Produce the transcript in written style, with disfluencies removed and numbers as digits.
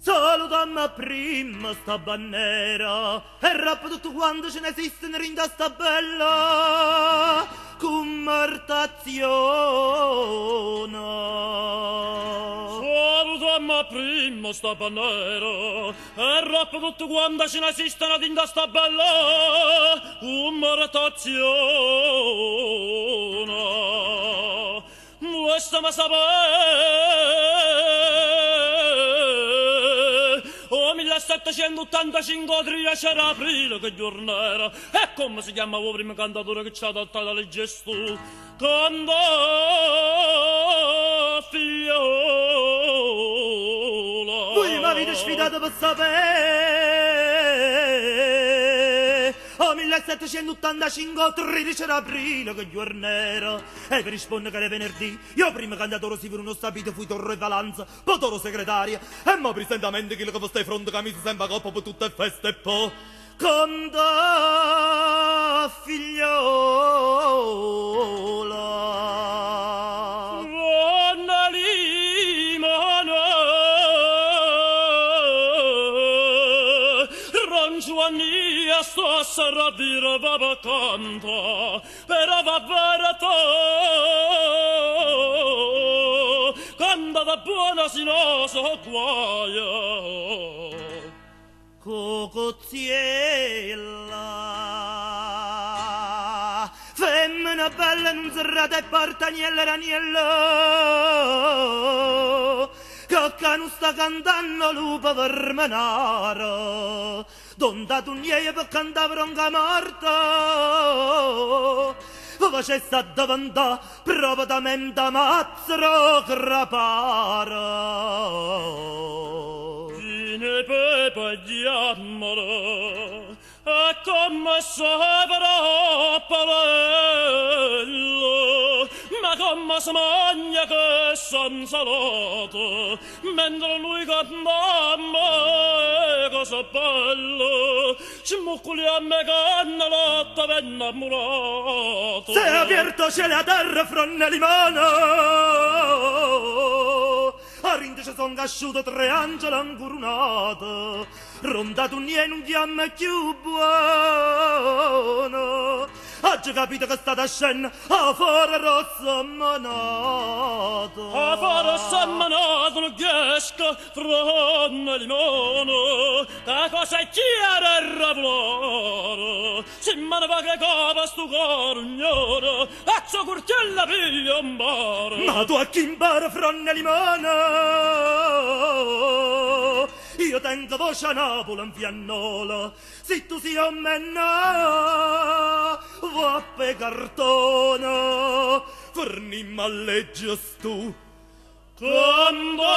Salutamma prima sta bandiera e rappa tutto quanto ce ne esiste in sta bella convertazione. Salutamma prima sta bandiera e rappa tutto quanto ce ne esiste in sta bella convertazione. Questa ma Oh, 1785, 13 aprile, che giorno era? E come si chiamava il primo cantatore che ci ha dato le gesto? Canta figliola. Voi mi avete sfidato per sapere. Oh, 1785, 13 aprile, che giorno era? E vi rispondo che è venerdì. Io prima cantatore si non sapete, fui Torre Valanza, poi Toro segretaria. E mo presentamento che foste di fronte che mi si sembra coppa per tutte le feste e poi. Canta figliola. Giovannia sto a sarabira baba canta per avvarato canta da buona sinoso guaia Cocoziella femmina bella non serrata e porta agnella ragnello che non sta cantando lupa per menare donda tu niente per cantare bronca morta vi facesse a davanti proprio da mente mazzro crepare Fine pepe di amore e come saprà palello ma come si mangia che son salato mentre lui canta a me cosa bello smuccoli a me canna lotta ben innamorato se aperto c'è la terra fronne limano a rinde ci son casciuto 3 angeli incurunate rondato niente un fiamme più buono oggi capito che state a scena a fare rossa manata a fare rossa manata non riesco fronne limone la cosa è chiara e ravolare se me ne va che capa sto corugnone a sua curtella piglio un bar ma tu a chi impara fronne limone io tengo voce a Napoli in fiannola se tu sia un menna va pe cartona forni malleggi tu Canta